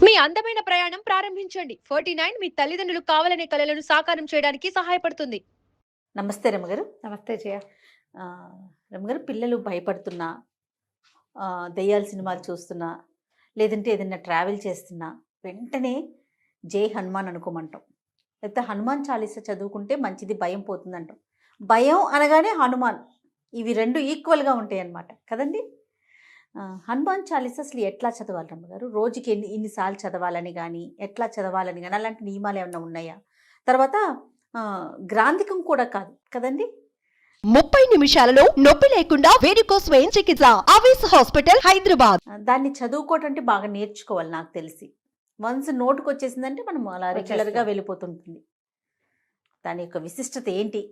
మీ అందమైన ప్రయాణం ప్రారంభించండి. 49 మీ తల్లిదండ్రులు కావాలనే కలలను సాకారం చేయడానికి సహాయపడుతుంది. నమస్తే రమ్మగారు. నమస్తే జయ. రమ్మగారు, పిల్లలు భయపడుతున్నా, దెయ్యాల సినిమాలు చూస్తున్నా, లేదంటే ఏదైనా ట్రావెల్ చేస్తున్నా వెంటనే జై హనుమాన్ అనుకోమంటాం. లేకపోతే హనుమాన్ చాలీసా చదువుకుంటే మంచిది, భయం పోతుందంటాం. భయం అనగానే హనుమాన్, ఇవి రెండు ఈక్వల్గా ఉంటాయి అన్నమాట కదండి. హనుమాన్ చాలీసా అసలు ఎట్లా చదవాలి రమ్మగారు? రోజుకి ఇన్నిసార్లు చదవాలని కానీ, ఎట్లా చదవాలని కానీ అలాంటి నియమాలు ఏమైనా ఉన్నాయా? తర్వాత గ్రాంధికం కూడా కాదు కదండి. 30 నిమిషాలలో నొప్పి లేకుండా వేడికోస్ స్వయం చికిత్స ఆవేశ హాస్పిటల్ హైదరాబాద్. దాన్ని చదువుకోవటం అంటే బాగా నేర్చుకోవాలి నాకు తెలిసి. వన్స్ నోటుకు వచ్చేసిందంటే మనం అలా రెగ్యులర్గా వెళ్ళిపోతుంటుంది. దాని యొక్క విశిష్టత ఏంటి?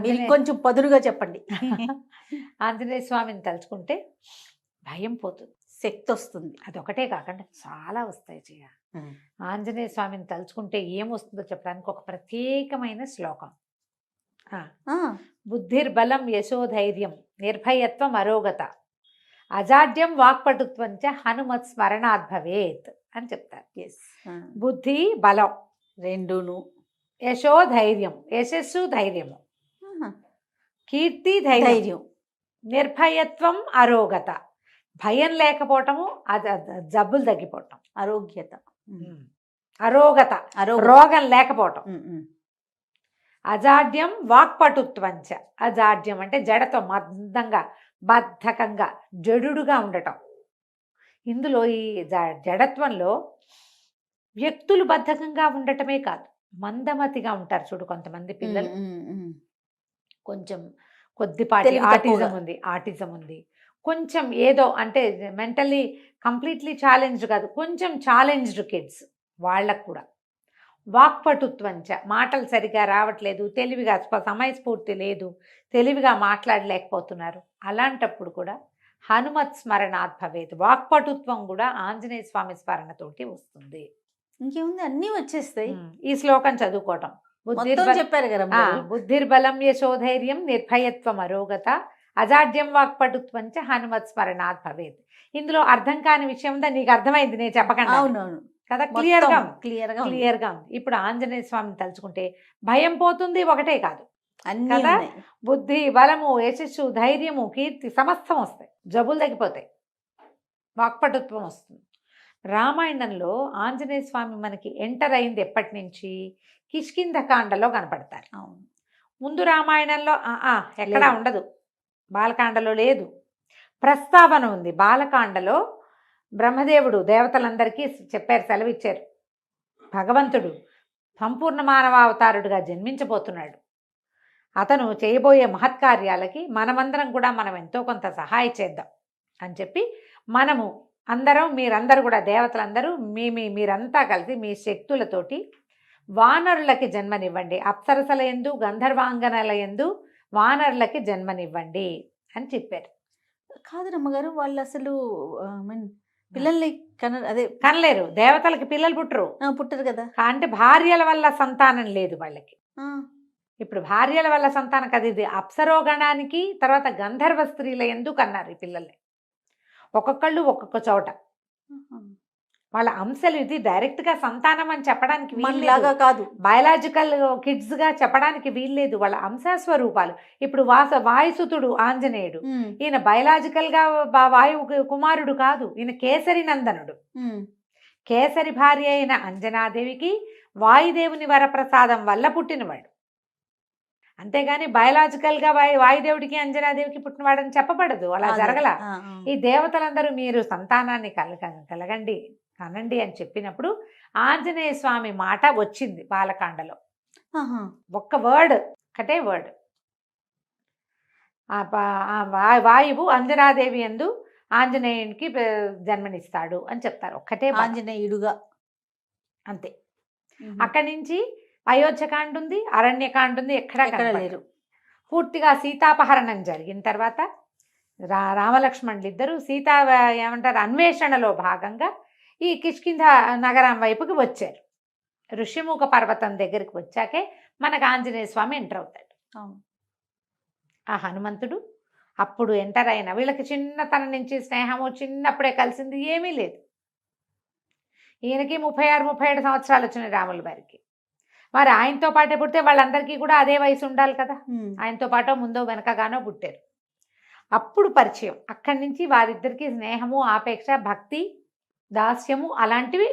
మీరు కొంచెం పదునుగా చెప్పండి. ఆంజనేయ స్వామిని తలుచుకుంటే భయం పోతుంది, శక్తి వస్తుంది. అదొకటే కాకుండా చాలా వస్తాయి జయ. ఆంజనేయ స్వామిని తలుచుకుంటే ఏమొస్తుందో చెప్పడానికి ఒక ప్రత్యేకమైన శ్లోకం. బుద్ధిర్బలం యశోధైర్యం నిర్భయత్వం అరోగత అజాడ్యం వాక్పటుత్వం చ హనుమత్ స్మరణాత్ భవేత్ అని చెప్తారు. బుద్ధి బలం రెండును, యశోధైర్యం యశస్సు ధైర్యము, కీర్తి ధైర్యం, నిర్భయత్వం అరోగత భయం లేకపోవటము, జబ్బులు తగ్గిపోవటం, అరోగత రోగం లేకపోవటం, అజాడ్యం వాక్పటుత్వంచ అజాడ్యం అంటే జడతో మందంగా బద్ధకంగా జడుగా ఉండటం. ఇందులో ఈ జడత్వంలో వ్యక్తులు బద్ధకంగా ఉండటమే కాదు, మందమతిగా ఉంటారు చూడు కొంతమంది పిల్లలు. కొంచెం కొద్దిపాటి ఆటిజం ఉంది, కొంచెం ఏదో అంటే మెంటల్లీ కంప్లీట్లీ ఛాలెంజ్డ్ కాదు, కొంచెం ఛాలెంజ్డ్ కిడ్స్. వాళ్ళకు కూడా వాక్పటుత్వంచ మాటలు సరిగా రావట్లేదు, తెలివిగా సమయస్ఫూర్తి లేదు, తెలివిగా మాట్లాడలేకపోతున్నారు. అలాంటప్పుడు కూడా హనుమత్ స్మరణాత్ భవేత్, వాక్పటుత్వం కూడా ఆంజనేయ స్వామి స్మరణతోటి వస్తుంది. ఇంకేముంది, అన్నీ వచ్చేస్తాయి ఈ శ్లోకం చదువుకోవటం. చెప్పారు కదా, బుద్ధిర్బలం యశోధైర్యం నిర్భయత్వం అరోగత అజాడ్యం వాక్పటుత్వంచ హనుమత్ స్మరణాత్ భవేత్. ఇందులో అర్థం కాని విషయం ఉందా? నీకు అర్థమైంది నేను చెప్పకుండా? అవునవును కదా, క్లియర్గా ఉంది. ఇప్పుడు ఆంజనేయ స్వామిని తలుచుకుంటే భయం పోతుంది, ఒకటే కాదు కదా, బుద్ధి బలము యశస్సు ధైర్యము కీర్తి సమస్తం వస్తాయి, జబ్బులు తగ్గిపోతాయి, వాక్పటుత్వం వస్తుంది. రామాయణంలో ఆంజనేయ స్వామి మనకి ఎంటర్ అయింది ఎప్పటి నుంచి? కిష్కింధకాండలో కనపడతారు. ముందు రామాయణంలో ఎక్కడా ఉండదు, బాలకాండలో లేదు. ప్రస్తావన ఉంది. బాలకాండలో బ్రహ్మదేవుడు దేవతలందరికీ చెప్పారు, సెలవిచ్చారు, భగవంతుడు సంపూర్ణ మానవావతారుడుగా జన్మించబోతున్నాడు, అతను చేయబోయే మహత్కార్యాలకి మనమందరం కూడా మనం ఎంతో కొంత సహాయం చేద్దాం అని చెప్పి, మనము అందరం మీరందరూ కూడా దేవతలందరూ మీరంతా కలిసి మీ శక్తులతోటి వానరులకి జన్మనివ్వండి, అప్సరసల యందు గంధర్వాంగనల యందు వానరులకి జన్మనివ్వండి అని చెప్పారు. కాదు రమ్మగారు, వాళ్ళు అసలు పిల్లల్ని కనలేరు, దేవతలకి పిల్లలు పుట్టరు కదా. అంటే భార్యల వల్ల సంతానం లేదు వాళ్ళకి. ఇప్పుడు భార్యల వల్ల సంతానం కదా, ఇది అప్సరోగణానికి తర్వాత గంధర్వ స్త్రీల ఎందుకు అన్నారు ఈ పిల్లల్ని. ఒక్కొక్కళ్ళు ఒక్కొక్క చోట వాళ్ళ అంశాలు. ఇది డైరెక్ట్ గా సంతానం అని చెప్పడానికి వీల్లాగా కాదు, బయలాజికల్ కిడ్స్ గా చెప్పడానికి వీల్లేదు, వాళ్ళ అంశస్వరూపాలు. ఇప్పుడు వాయుసుతుడు ఆంజనేయుడు, ఈయన బయలాజికల్ గా వాయువు కుమారుడు కాదు, ఈయన కేసరి నందనుడు. కేసరి భార్య అయిన అంజనాదేవికి వాయుదేవుని వరప్రసాదం వల్ల పుట్టినవాడు, అంతేగాని బయలాజికల్ గా వాయుదేవుడికి అంజనాదేవికి పుట్టినవాడని చెప్పబడదు, అలా జరగల. ఈ దేవతలందరూ మీరు సంతానాన్ని కలగండి కనండి అని చెప్పినప్పుడు ఆంజనేయ స్వామి మాట వచ్చింది బాలకాండలో. ఒక్క వర్డ్, ఒకటే వర్డ్, వాయువు అంజనాదేవి యందు ఆంజనేయునికి జన్మనిస్తాడు అని చెప్తారు, ఒక్కటే ఆంజనేయుడుగా, అంతే. అక్కడి నుంచి అయోధ్యకాండ ఉంది, అరణ్యకాండ ఉంది, ఎక్కడా లేరు. పూర్తిగా సీతాపహరణం జరిగిన తర్వాత రామలక్ష్మణులు ఇద్దరు సీతా ఏమంటారు అన్వేషణలో భాగంగా ఈ కిష్కింధ నగరం వైపుకి వచ్చారు. ఋషిముఖ పర్వతం దగ్గరికి వచ్చాకే మనకు ఆంజనేయ స్వామి ఎంటర్ అవుతాడు. ఆ హనుమంతుడు అప్పుడు ఎంటర్ అయిన వీళ్ళకి చిన్నతనం నుంచి స్నేహము, చిన్నప్పుడే కలిసింది ఏమీ లేదు. ఈయనకి 36-37 సంవత్సరాలు వచ్చినాయి రాముల వారికి. మరి ఆయనతో పాటే పుడితే వాళ్ళందరికీ కూడా అదే వయసు ఉండాలి కదా. ఆయనతో పాటు ముందో వెనకగానో పుట్టారు. అప్పుడు పరిచయం, అక్కడి నుంచి వారిద్దరికి స్నేహము, ఆపేక్ష, భక్తి, దాస్యము అలాంటివి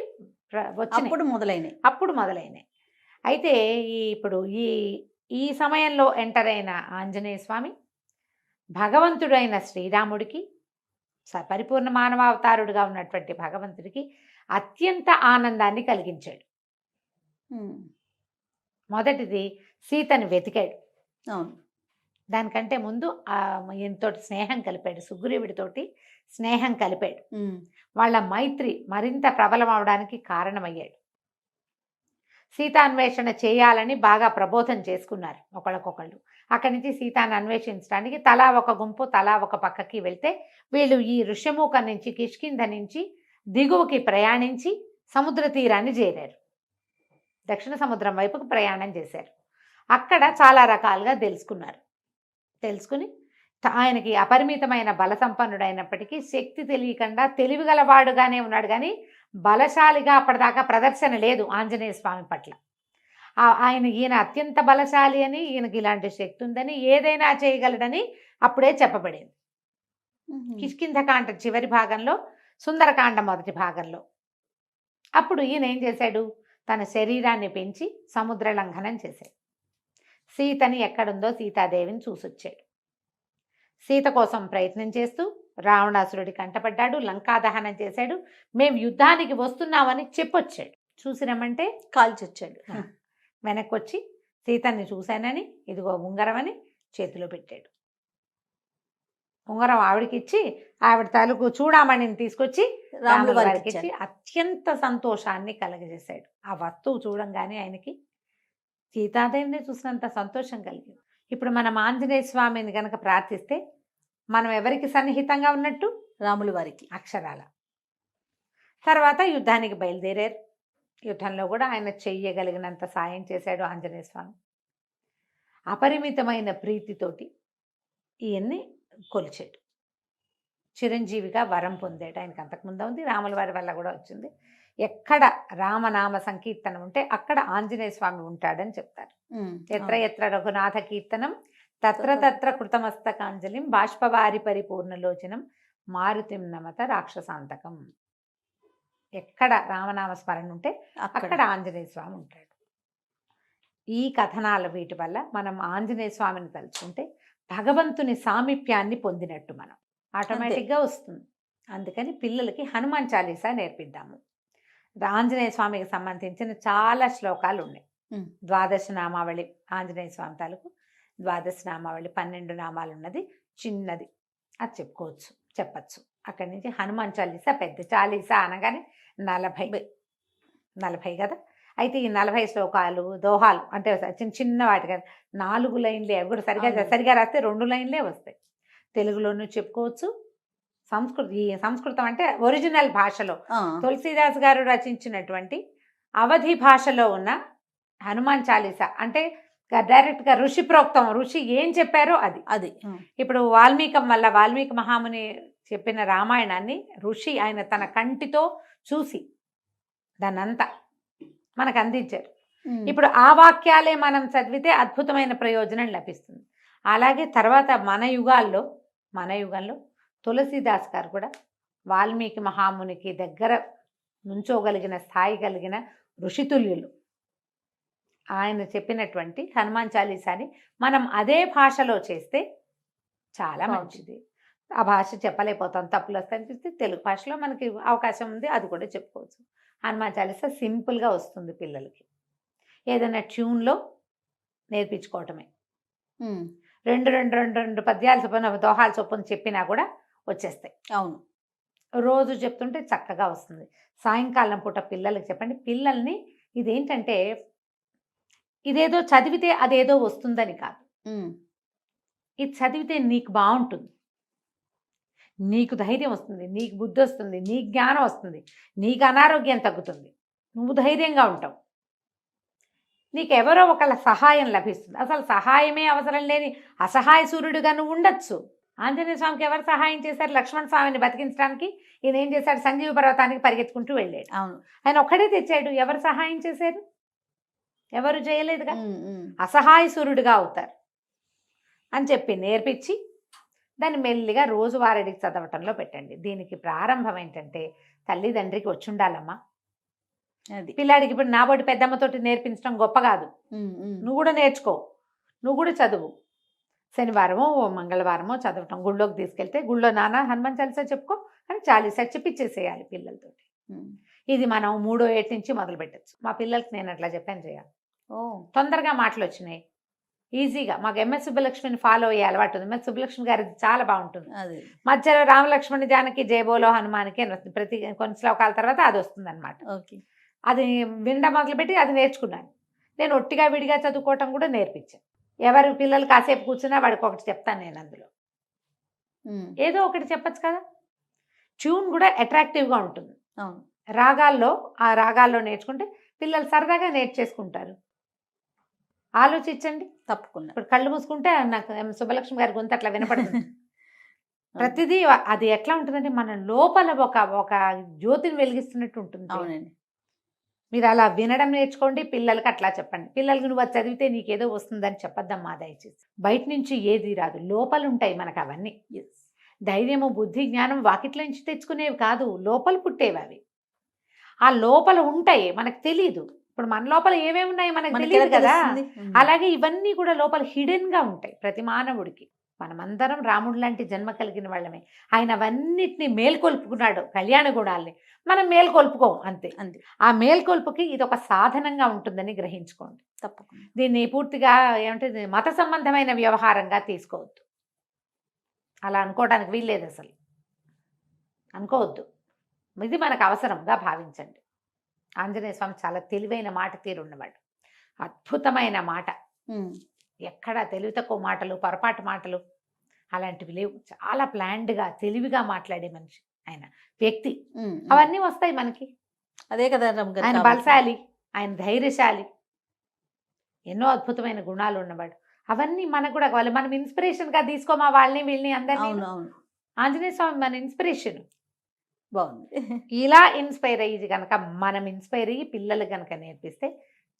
వచ్చినాయి. అప్పుడు మొదలైనాయి. అయితే ఇప్పుడు ఈ సమయంలో ఎంటర్ అయిన ఆంజనేయ స్వామి భగవంతుడైన శ్రీరాముడికి, పరిపూర్ణ మానవావతారుడుగా ఉన్నటువంటి భగవంతుడికి అత్యంత ఆనందాన్ని కలిగించాడు. మొదటిది సీతను వెతికాడు. దానికంటే ముందు ఈయనతోటి స్నేహం కలిపాడు, సుగ్రీవుడితోటి స్నేహం కలిపాడు. వాళ్ళ మైత్రి మరింత ప్రబలం అవడానికి కారణమయ్యాడు. సీతాన్వేషణ చేయాలని బాగా ప్రబోధం చేసుకున్నారు ఒకళ్ళకొకళ్ళు. అక్కడి నుంచి సీతాన్ని అన్వేషించడానికి తలా ఒక గుంపు, తలా ఒక పక్కకి వెళ్తే వీళ్ళు ఈ ఋష్యమూక నుంచి, కిష్కింధ నుంచి దిగువకి ప్రయాణించి సముద్ర తీరాన్ని చేరారు. దక్షిణ సముద్రం వైపుకు ప్రయాణం చేశారు. అక్కడ చాలా రకాలుగా తెలుసుకుని ఆయనకి అపరిమితమైన బల సంపన్నుడైనప్పటికీ శక్తి తెలియకుండా తెలివిగలవాడుగానే ఉన్నాడు, కానీ బలశాలిగా అప్పటిదాకా ప్రదర్శన లేదు ఆంజనేయ స్వామి పట్ల. ఈయన అత్యంత బలశాలి అని, ఈయనకి ఇలాంటి శక్తి ఉందని, ఏదైనా చేయగలడని అప్పుడే చెప్పబడింది. కిష్కింధకాండ చివరి భాగంలో, సుందరకాండ మొదటి భాగంలో. అప్పుడు ఈయన ఏం చేశాడు, తన శరీరాన్ని పెంచి సముద్ర లంఘనం చేశాడు. సీతని ఎక్కడుందో సీతాదేవిని చూసొచ్చాడు. సీత కోసం ప్రయత్నం చేస్తూ రావణాసురుడి కంటపడ్డాడు, లంకాదహనం చేశాడు. మేము యుద్ధానికి వస్తున్నామని చెప్పొచ్చాడు. చూసి రమ్మంటే కాల్చొచ్చాడు. వెనక్కి వచ్చి సీతని చూశానని, ఇదిగో ఉంగరం అని చేతిలో పెట్టాడు. ఉంగరం ఆవిడకి ఇచ్చి, ఆవిడ తాలూకు చూడామణిని తీసుకొచ్చి రాముల వారికి ఇచ్చి అత్యంత సంతోషాన్ని కలగజేశాడు. ఆ వస్తువు చూడంగానే ఆయనకి సీతాదేవిని చూసినంత సంతోషం కలిగింది. ఇప్పుడు మనం ఆంజనేయ స్వామిని కనుక ప్రార్థిస్తే మనం ఎవరికి సన్నిహితంగా ఉన్నట్టు? రాముల వారికి. అక్షరాల. తర్వాత యుద్ధానికి బయలుదేరారు. యుద్ధంలో కూడా ఆయన చెయ్యగలిగినంత సాయం చేశాడు ఆంజనేయ స్వామి. అపరిమితమైన ప్రీతితోటి ఈయన్ని కొలిచాడు. చిరంజీవిగా వరం పొందాడు. ఆయనకు అంతకుముందు ఉంది, రాముల వారి వల్ల కూడా వచ్చింది. ఎక్కడ రామనామ సంకీర్తనం ఉంటే అక్కడ ఆంజనేయ స్వామి ఉంటాడని చెప్తారు. ఎత్ర ఎత్ర రఘునాథ కీర్తనం తత్ర తత్ర కృతమస్తకాంజలిం బాష్పవారి పరిపూర్ణలోచనం మారుతిం నమత రాక్షసాంతకం. ఎక్కడ రామనామ స్మరణ ఉంటే అక్కడ ఆంజనేయ స్వామి ఉంటాడు. ఈ కథనాల వీటి వల్ల మనం ఆంజనేయ స్వామిని తలుచుకుంటే భగవంతుని సామీప్యాన్ని పొందినట్టు మనం ఆటోమేటిక్గా వస్తుంది. అందుకని పిల్లలకి హనుమాన్ చాలీసా నేర్పిద్దాము. ఆంజనేయ స్వామికి సంబంధించిన చాలా శ్లోకాలు ఉన్నాయి. ద్వాదశ నామావళి, ఆంజనేయ స్వామి తాలూకు ద్వాదశ నామావళి 12 నామాలు ఉన్నది, చిన్నది, అది చెప్పచ్చు. అక్కడి నుంచి హనుమాన్ చాలీసా పెద్ద చాలీసా అనగానే 40 కదా. అయితే ఈ 40 శ్లోకాలు దోహాలు అంటే చిన్న వాటి కదా, 4 లైన్లే. అవి కూడా సరిగా రాస్తే 2 లైన్లే వస్తాయి. తెలుగులోనూ చెప్పుకోవచ్చు. సంస్కృతం అంటే ఒరిజినల్ భాషలో తులసీదాస్ గారు రచించినటువంటి అవధి భాషలో ఉన్న హనుమాన్ చాలీసా అంటే డైరెక్ట్గా ఋషి ప్రోక్తం, ఋషి ఏం చెప్పారో అది. ఇప్పుడు వాల్మీకి మహాముని చెప్పిన రామాయణాన్ని ఋషి ఆయన తన కంటితో చూసి దాన్నంతా మనకు అందించారు. ఇప్పుడు ఆ వాక్యాలే మనం చదివితే అద్భుతమైన ప్రయోజనం లభిస్తుంది. అలాగే తర్వాత మన యుగాల్లో తులసీదాస్ గారు కూడా వాల్మీకి మహామునికి దగ్గర నుంచోగలిగిన స్థాయి కలిగిన ఋషితుల్యులు. ఆయన చెప్పినటువంటి హనుమాన్ చాలీసాని మనం అదే భాషలో చేస్తే చాలా మంచిది. ఆ భాష చెప్పలేకపోతాం, తప్పులు వస్తాయని చూస్తే తెలుగు భాషలో మనకి అవకాశం ఉంది, అది కూడా చెప్పుకోవచ్చు. హనుమాన్ చాలీసా సింపుల్గా వస్తుంది పిల్లలకి. ఏదైనా ట్యూన్లో నేర్పించుకోవటమే. 2 పద్యాలు చొప్పున దోహాలు చొప్పున చెప్పినా కూడా వచ్చేస్తాయి. అవును, రోజు చెప్తుంటే చక్కగా వస్తుంది. సాయంకాలం పూట పిల్లలకి చెప్పండి. పిల్లల్ని ఇదేంటంటే ఇదేదో చదివితే అదేదో వస్తుందని కాదు. ఇది చదివితే నీకు బాగుంటుంది, నీకు ధైర్యం వస్తుంది, నీకు బుద్ధి వస్తుంది, నీకు జ్ఞానం వస్తుంది, నీకు అనారోగ్యం తగ్గుతుంది, నువ్వు ధైర్యంగా ఉంటావు, నీకు ఎవరో ఒకళ్ళ సహాయం లభిస్తుంది. అసలు సహాయమే అవసరం లేని అసహాయ సూర్యుడిగా నువ్వు ఉండొచ్చు. ఆంజనేయ స్వామికి ఎవరు సహాయం చేశారు? లక్ష్మణ స్వామిని బతికించడానికి ఈయన ఏం చేశాడు? సంజీవ పర్వతానికి పరిగెత్తుకుంటూ వెళ్ళాడు. అవును. ఆయన ఒక్కడే తెచ్చాడు. ఎవరు సహాయం చేశారు? ఎవరు చేయలేదుగా. ఉమ్, ఉమ్. అసహాయ సూర్యుడిగా అవుతారు అని చెప్పి నేర్పించి దాన్ని మెల్లిగా రోజువారీకి చదవటంలో పెట్టండి. దీనికి ప్రారంభం ఏంటంటే తల్లిదండ్రికి వచ్చి ఉండాలమ్మా. అది పిల్లాడికి ఇప్పుడు నాబోటి పెద్దమ్మతోటి నేర్పించడం గొప్ప కాదు. ఉమ్, ఉమ్. నువ్వు కూడా నేర్చుకో, నువ్వు కూడా చదువు. శనివారమో మంగళవారమో చదవటం, గుళ్ళోకి తీసుకెళ్తే గుళ్ళో నాన్న హనుమాన్ చాలీసా చెప్పుకో అని చాలీసా చెప్పిచ్చేసేయాలి పిల్లలతోటి. ఉమ్. ఇది మనం 3వ ఏట నుంచి మొదలు పెట్టచ్చు. మా పిల్లలకి నేను అట్లా చెప్పాను చేయాలి. ఓ తొందరగా మాటలు వచ్చినాయి, ఈజీగా. మాకు ఎంఎస్ సుబ్బలక్ష్మిని ఫాలో అయ్యే అలవాటు ఉంది. ఎంఎస్ సుబ్బలక్ష్మి గారిది చాలా బాగుంటుంది. అది మధ్యలో రామలక్ష్మణి జానకి జయబోలో హనుమానికి అని వస్తుంది. ప్రతి కొన్ని శ్లోకాల తర్వాత అది వస్తుంది అనమాట. ఓకే. అది వినడం మొదలుపెట్టి అది నేర్చుకున్నాను. నేను ఒట్టిగా విడిగా చదువుకోవటం కూడా నేర్పించాను. ఎవరు పిల్లలు కాసేపు కూర్చున్నా వాడికి ఒకటి చెప్తాను నేను అందులో. ఉమ్. ఏదో ఒకటి చెప్పచ్చు కదా. ట్యూన్ కూడా అట్రాక్టివ్గా ఉంటుంది. అవును. ఆ రాగాల్లో నేర్చుకుంటే పిల్లలు సరదాగా నేర్చేసుకుంటారు. ఆలోచించండి. తప్పకుండా. ఇప్పుడు కళ్ళు మూసుకుంటే నాకు సుబ్బలక్ష్మి గారి గొంతు అట్లా వినపడుతుంది. ప్రతిదీ అది ఎట్లా ఉంటుందంటే మన లోపల ఒక జ్యోతిని వెలిగిస్తున్నట్టు ఉంటుంది. అవునండి. మీరు అలా వినడం నేర్చుకోండి. పిల్లలకి అట్లా చెప్పండి. పిల్లలకి నువ్వు అది చదివితే నీకేదో వస్తుందని చెప్పద్దమ్మా దయచేసి. బయట నుంచి ఏది రాదు, లోపల ఉంటాయి మనకు అవన్నీ. ధైర్యము, బుద్ధి, జ్ఞానం వాకిట్ల నుంచి తెచ్చుకునేవి కాదు, లోపల పుట్టేవి అవి. ఆ లోపల ఉంటాయి, మనకు తెలియదు. ఇప్పుడు మన లోపల ఏమేమి ఉన్నాయో మనకు తెలియదు కదా. అలాగే ఇవన్నీ కూడా లోపల హిడెన్గా ఉంటాయి ప్రతి మానవుడికి. మనమందరం రాముడు లాంటి జన్మ కలిగిన వాళ్ళమే. ఆయన అవన్నిటిని మేల్కొల్పుకున్నాడు, కళ్యాణ గుణాలని. మనం మేల్కొల్పుకోం అంతే. అంతే. ఆ మేల్కొల్పుకి ఇది ఒక సాధనంగా ఉంటుందని గ్రహించుకోండి. తప్పకుండా. దీన్ని పూర్తిగా ఏమంటే మత సంబంధమైన వ్యవహారంగా తీసుకోవద్దు. అలా అనుకోవడానికి వీల్లేదు, అసలు అనుకోవద్దు. ఇది మనకు అవసరంగా భావించండి. ఆంజనేయ స్వామి చాలా తెలివైన మాట తీరున్నవాడు, అద్భుతమైన మాట. ఎక్కడ తెలివి తక్కువ మాటలు, పొరపాటు మాటలు అలాంటివి లేవు. చాలా ప్లాన్డ్గా తెలివిగా మాట్లాడే మనిషి ఆయన, వ్యక్తి. అవన్నీ వస్తాయి మనకి. అదే కదా ఆయన బలశాలి, ఆయన ధైర్యశాలి, ఎన్నో అద్భుతమైన గుణాలు ఉన్నవాడు. అవన్నీ మనకు కూడా కావాలి. మనం ఇన్స్పిరేషన్గా తీసుకోమా వాళ్ళని వీళ్ళని అందరినీ. ఆంజనేయ స్వామి మన ఇన్స్పిరేషన్. బాగుంది. ఇలా ఇన్స్పైర్ అయ్యి కనుక మనం ఇన్స్పైర్ అయ్యి పిల్లలు కనుక నేర్పిస్తే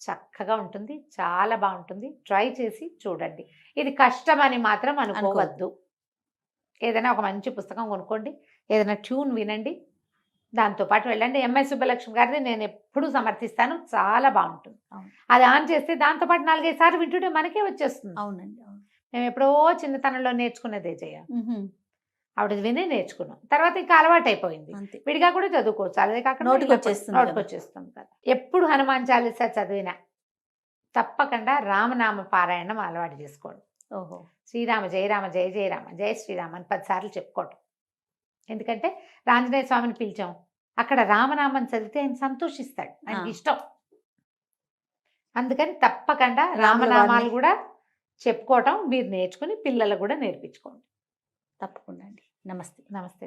చక్కగా ఉంటుంది, చాలా బాగుంటుంది. ట్రై చేసి చూడండి. ఇది కష్టమని మాత్రం అనుకోవద్దు. ఏదైనా ఒక మంచి పుస్తకం కొనుక్కోండి, ఏదైనా ట్యూన్ వినండి, దాంతోపాటు వెళ్ళండి. ఎంఎస్ సుబ్బలక్ష్మి గారిది నేను ఎప్పుడూ సమర్థిస్తాను, చాలా బాగుంటుంది. అది ఆన్ చేస్తే దాంతోపాటు 4-5 సార్లు వింటుంటే మనకే వచ్చేస్తుంది. అవునండి. మేము ఎప్పుడో చిన్నతనంలో నేర్చుకునేదే ఆవిడ వినే నేర్చుకున్నాం. తర్వాత ఇంకా అలవాటు అయిపోయింది. విడిగా కూడా చదువుకోవచ్చు. అదే కాక నోటికి వచ్చేస్తుంది కదా. ఎప్పుడు హనుమాన్ చాలీసా చదివినా తప్పకుండా రామనామ పారాయణం అలవాటు చేసుకోండి. ఓహో. శ్రీరామ జయ రామ జయ జయ రామ జయ శ్రీరామ అని 10 సార్లు చెప్పుకోవటం. ఎందుకంటే ఆంజనేయ స్వామిని పిలిచాం, అక్కడ రామనామం చదివితే ఆయన సంతోషిస్తాడు, ఆయనకి ఇష్టం. అందుకని తప్పకుండా రామనామాలు కూడా చెప్పుకోవటం మీరు నేర్చుకుని పిల్లలకు కూడా నేర్పించుకోండి. తప్పకుండా అండి. నమస్తే. నమస్తే.